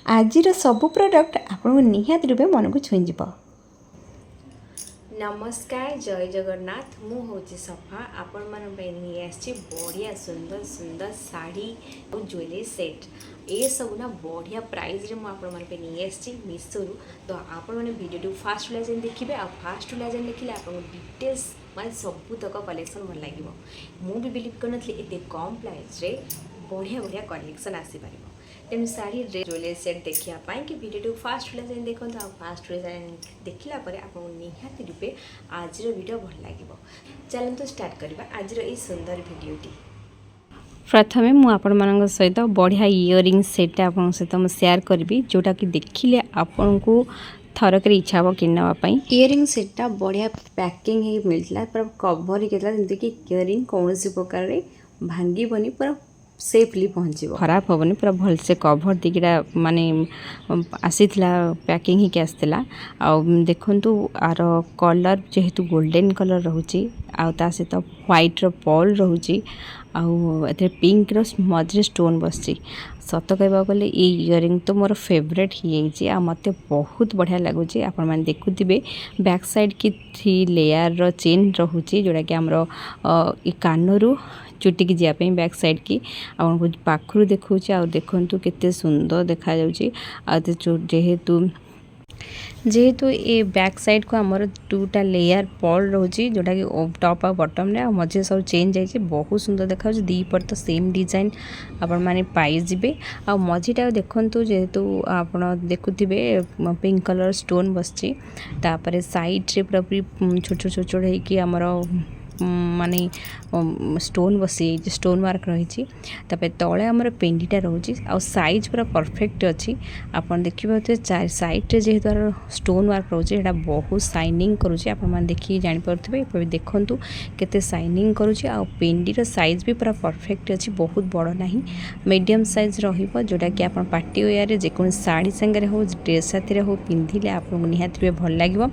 आजिर सबु प्रोडक्ट आपको निहाती रूपे मन को छुईज। नमस्कार जय जगन्नाथ मु हूँ सफा आपण मान बढ़िया सुंदर सुंदर साड़ी और ज्वेलरी सेट ये सब ना बढ़िया प्राइस रे मुझे मीशो रु। तो आपण मैंने वीडियो फास्ट जाए देखिए आ फास्ट जाए देखिले आप डिटेल्स मैं सबूतक कलेक्शन भल लगे। मुझे बिलीव कर नी कम प्राइस रे बढ़िया बढ़िया कलेक्शन आसीपर तेणु शाढ़ी ज्वेलरी सेट देखापी कि वीडियो फास्ट जाए देखो आ फास्ट देखला आपको निहाती रूपे आज वीडियो भल लगे। चलते स्टार्ट करवा आज सुंदर वीडियोटी। प्रथमे मुझे सहित बढ़िया इयरिंग सेट आप सहित मुझे सेयार करी जोटा कि देखिले आपन को थरक इच्छा हम किनापी। इयरिंग सेटा बढ़िया पैकिंग मिलता पूरा कवर जमीक इयरिंग कौन प्रकार भांगनी पूरा सेफली पहुँच खराब हेनी पूरा भलसे कभर दिखा माने आसी पैकिंग ही आसला। देखु आर कलर जेहेतु गोल्डन कलर रोचे आ सहित व्हाइट पर्ल रोचे आते पिंक मझे स्टोन बस सत कह गले ये इयरिंग तो मोर फेवरेट ही मत बहुत बढ़िया लगुच। आपण मैंने देखुवे बैक साइड की 3 लेयर चेन रोचे जोटा कि आमर कानरू चुटिकी जावाई बैक साइड की आपको पाखु देखा देखु केते सुंदर देखा जेहेतु जेहेतु ये बैक साइड को आमर 2टा लेयर पर्ल रोचे जोटा कि टॉप आ बॉटम रे मझे सब चेंज जाइए बहुत सुंदर देखा दी पर तो सेम डिजाइन आपण माने पाइबे आ मझीटा देखु जेहेतु आप देखुवे पिंक कलर स्टोन बसची तापर साइड रे पूरा छोट छोट छोट होगी आमर माने स्टोन बसी स्टोन मार्क रही तले आमर पेंडीटा रोचे आ साइज पूरा परफेक्ट अच्छी आपन देखिए साइड जेहेतु स्टोन मार्क रोचे बहुत शाइनिंग करुचे आपन देखिए जानीपे देखु केते शाइनिंग करुचे आ पेंडीर साइज भी पूरा परफेक्ट अच्छी बहुत बड़ ना मीडियम साइज रहिबो जोटा कि आप पार्टी वेयर रे जेको साड़ी संगे हो ड्रेस साथी हो पिंधिले आपको निहाती भल लगे।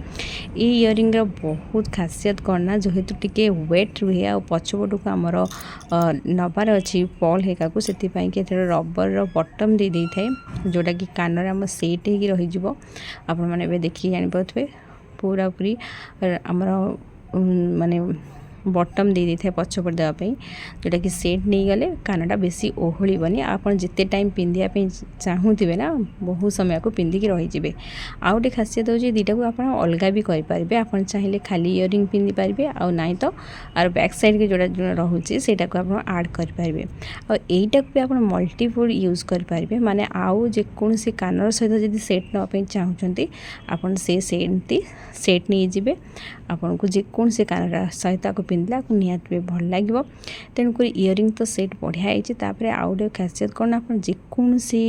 ये इयरिंग बहुत खासियत करना जेहेतु टिके वेट रुहे आ पछपट को आमर नबार अच्छी पल हेका को से रबर बटम दे दे थाए जोटा कि कानर आम सेट हो रही आपण मैंने देखिए जानीपे पूरा पूरी आमर माने बटम दे दे था पछपट देवाई जोटा कि सेट नहीं गले कानटा बेसी ओहलिबनी आप जिते टाइम पिंधापी चाहूबे ना बहुत समय को पिंधिकी रहीजे। आउ गोटे खासियत हो दीटा को आप अलग भी करेंगे आप चाहिए खाली इयरिंग पिंधि पारे आ नाई तो आर बैक साइड के जोड़ा रोचे सेटा को आप आड करेंगे आईटा भी आप मल्टीपल यूज करेंगे माने आउ जेकोसी कानर सहित जब सेट नापी चाहते आपन से सेट नहीं जाए आपन को जेकोसी कानर सहित पिंधला को निहाती भल लगे। तेणुक इयरिंग तो सेट बढ़िया है आउ गोटे खासियत कौन आप जेकोसी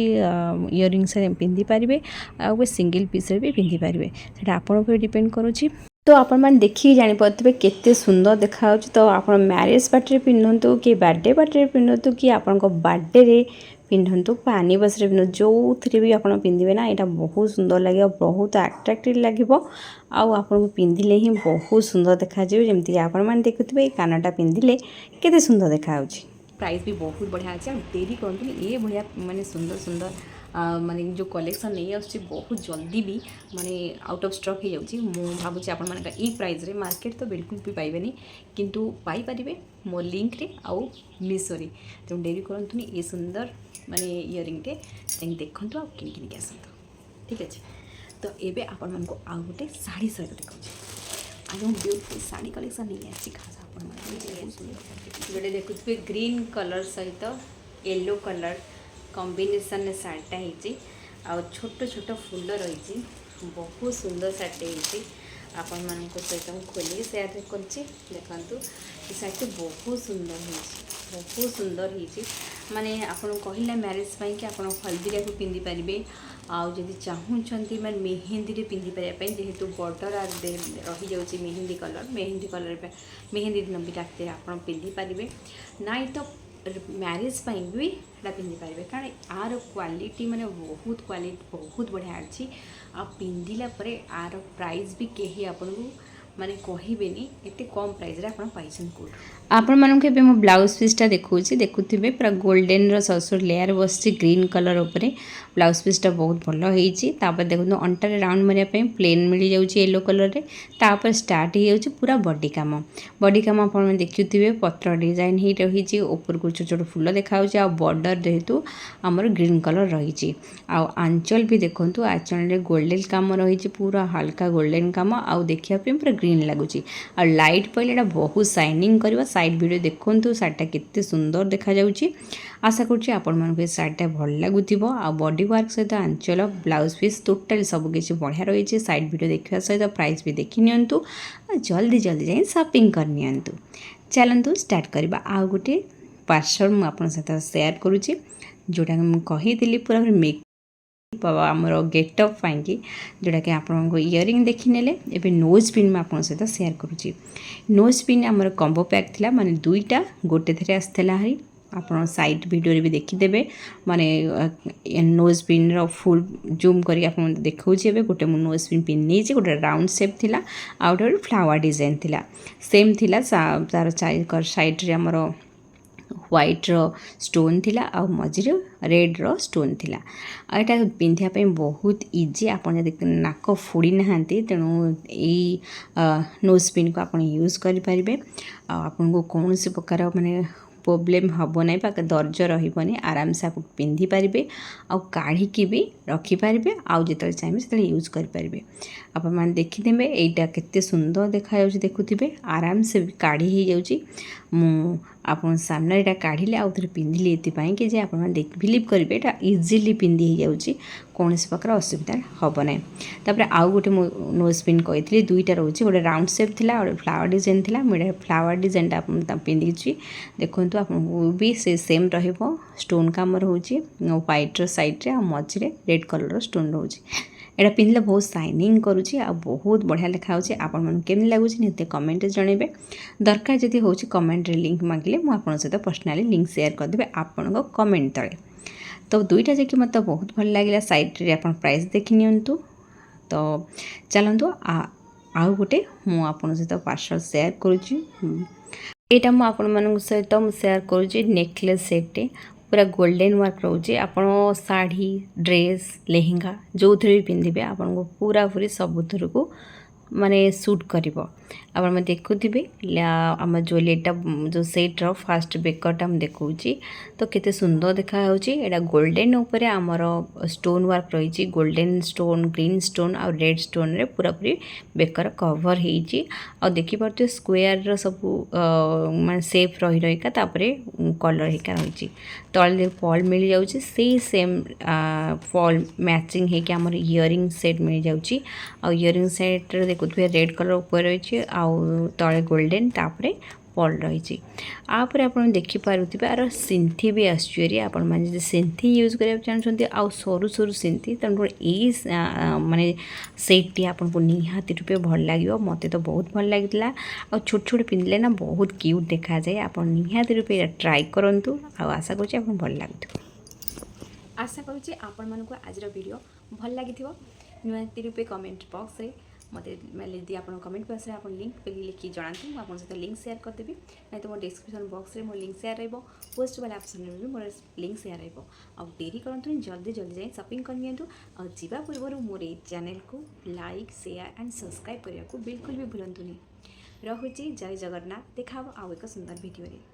इयरिंग से पिंधि पारे आ सिंगल पीस भी पिंधि पारे से आप डिपेंड करुँच। तो आपण मैंने देखिए जानीपे केते सुंदर देखा। तो आप मैरिज पार्टी पिंधतु कि बर्थडे पार्टी पिंधतु कि आपण बर्थडे रे पिंधतु एनिवर्सरी पिंधु जो थे भी आप पिंधे ना यहाँ बहुत सुंदर लगे बहुत अट्राक्टिव लगे आपको पिंधिले ही बहुत सुंदर देखा जमीक आपने देखुए कानटा पिंधिले केते सुंदर देखा। प्राइस भी बहुत बढ़िया अच्छे डेरी कहते ये भाया माने सुंदर सुंदर माने जो कलेक्शन नहीं आस बहुत जल्दी भी माने आउट ऑफ स्टॉक हो जाऊँगी मुझे भावुँ आपण मान प्राइस रे मार्केट तो बिल्कुल भी पाइबेनी किंतु पाइपर मो लिंक रे आउ मीशो रे तेणु डेरी करतुनि ये सुंदर माने इयरिंग टे देखु आ कि आसतु ठीक अच्छे। तो ये आपण मान को आउ गोटे शाढ़ी सहित देखा आज हम ब्यूटीफुल शाढ़ी कलेक्शन नहीं आसी खास जोटे देखुए ग्रीन कलर सहित येलो कलर कॉम्बिनेशन शाढ़ीटा होती आ छोट छोट फूल रही बहुत सुंदर शाढ़ी होती आपण मान सहित मुझे खोलिक सेयार कर देखु ये शाढ़ी बहुत सुंदर बहुत सुंदर होती माने आपन कहला मैरिज कि आप हल्दी को पिंधि पारे आदि चाहूँगी मैं मेहंदी रे पिंधि पारे जेहेतु बॉर्डर आर रही जाऊँगी मेहंदी कलर मेहंदी दिन भी रात आप पिंधि पारे नाई तो मैरिज भी पिंधि पारे कारण आर क्वालिटी माने बहुत क्वालिटी बहुत बढ़िया अच्छी आ पिंधिला परे आर प्राइस भी कहीं आपन को माने कहबेनी एते कम प्राइस रे आपण पाइछन कोड आपण मानक एबे मो ब्लाउज पीसटा देखौछि देखुथिबे पूरा गोल्डन रो सरसर लेयर बसछि ग्रीन कलर ऊपर ब्लाउज पीसटा बहुत भलो हेछि तापर देखु अंटर राउंड मारिया पे प्लेन मिली जाउछि येलो कलर रे तापर स्टार्ट हे जाउछि पूरा बॉडी काम आपण देखुथिबे पत्र डिजाइन हे रहिछि ऊपर को छोट छोट फूल देखाउछि आ बॉर्डर जेहेतु हमर ग्रीन कलर रहिछि आ आंचल भी देखंतु आंचल रे गोल्डन काम रहिछि पूरा हल्का गोल्डन काम आ देखिया पे पूरा ग्रीन लागुछि आ लाइट पहिले एटा बहुत शाइनिंग करबा साइड वीडियो देखंतु सार्टा केते सुंदर देखा जाउछि आशा करछि आपण मानको ए सार्टा भल लागुथिबो आ बॉडी वर्क सहित आंचल ब्लाउज पीस टोटल सब किछि बढ़िया रहिछि साइड वीडियो देखिया सहित प्राइस भी देखि नियंतु जल्दी जल्दी जाई शॉपिंग कर नियंतु चलंतु स्टार्ट करबा आ गुटे पार्सल मु आपण सहित शेयर करूछि जोटा मु कहिदिली पूरा मेक आमर गेटअप पाई जोटा कि आपको इयरिंग देखने एबे नोज पिन में आप सहित शेयर करुँची नोज पिन आमर कम्बो पैक थिला माने दुईटा गोटे थरे आसला हरी आप साइड वीडियो भी देखीदे माने नोज पिन रो फुल जूम करी आप देखौछि एबे गोटे मु नोज पिन पिन नहीं गोटे राउंड शेप थिला आ गोटे फ्लावर डिजाइन थिला सेम थिला तार चार साइड रे आमर व्हाइट रो स्टोन थिला आ मझिरे रेड रो स्टोन थिला आ एटा पिंधिया पे बहुत इजी आपन जदि नाक फोड़ी नहांती तेणु एई नोज पिन को आपन यूज करि परिबे आ आपन को कौन से प्रकार माने प्रॉब्लम हबो नै पा दर्ज रहिबनी आराम से आप पिंधि परिबे आ काढ़ी की भी रखि परिबे आ जेतले चाइबे सेतले यूज करि परिबे आप मान देखि देबे एटा केते सुंदर देखा जाउछि देखुथिबे आराम से काढ़ी हे जाउछि मु आपन सामने एटा काढ़िले आ उधर पिंधिले एति पई कि जे आपन देख बिलीव करिवे एटा इजीली पिंधि हे जाउछि कौनसी प्रकार असुविधा हब ना तापर आउ गोटे नोज पिन कही दुईटा रोचे गोटे राउंड शेप थिला और फ्लावर डिजाइन थिला मुझे फ्लावर डिजाइन पिंधि देखो आपको भी से सेम रहिबो स्टोन काम रोचे व्हाइट रो साइड रे आ मझिरे रेड कलर स्टोन रोचे एटा पिंधले बहुत शाइनिंग करुँची आ बहुत बढ़िया लिखा होची आपण मन केमि लागुची निते कमेंट जणेबे दरकार जदि होची कमेंट रे लिंक मांगले मु आपण सहित पर्सनली लिंक शेयर कर देबे आपण कमेंट तळे तो दुईटा जाकि मत बहुत भल लगे साइड रे आप प्राइस देखि नियंतु तो चलतु आउ गोटे मु आपन सहित पार्सल शेयर करुँची एटा मु आपण मन सहित मु शेयर करुँची नेकलेस सेट पूरा गोल्डन वर्क रोचे आपण साड़ी ड्रेस लेहेंगा जो थरे भी पिंधिबे आपण को पूरा पूरी सबुथर को माने सूट करिवो आप देखुथिबे आम ज्वेलरीटा जो सेट रो फास्ट बेकरटा हम देखौछि तो केते सुंदर देखा होछि एटा गोल्डन ऊपर आमर स्टोन वर्क रही गोल्डन स्टोन ग्रीन स्टोन आ रेड स्टोन रे पूरा पूरी बेकर कवर हेछि आ देखि परते स्क्वायर रो सब माने शेप रही रहीका तापरे कलर हेका रही तळे फॉल मिल जाउछि से सेम फॉल मैचिंग हे कि आमर इयरिंग सेट मिल जाउछि आ इयरिंग सेट रे देखुथबे रेड कलर ऊपर रही आउ तले गोल्डन तापरे पल रही आपर आप देखिपे आर सिंथी भी आसुरी आपण मैंने सिंथी यूज करा चाहते आउ सरू सरू सिंथी तेणु माने सेट्टी आपको निहाती रूपे भल लगे मत तो बहुत भल लगी आ छोट छोट पिंधले ना बहुत क्यूट देखा जाए आप निहाती रूपे ट्राई करूँ आशा करुँच आप भल लगे आशा करुँच आपण मानक आज वीडियो भल लगी निहाती रूपे कमेंट बॉक्स रे मत यदि आप कमेंट बॉक्स में आप लिंक पे लिखिक जनातु मुझे सहित लिंक शेयर करदेवी नहीं तो मो डिस्क्रिप्शन बॉक्स में मो लिंक शेयर रही पोस्ट वाला ऑप्शन में भी मोर लिंक शेयर रही डेरी करूँ जल्दी जल्दी जाए शॉपिंग कर नियंतु और जीवा पूर्व मोर ये चैनल को लाइक शेयर एंड सब्सक्राइब करने को बिल्कुल भी भूलुनी रहुची जय जगन्नाथ देखा आउ एक सुंदर वीडियो रे।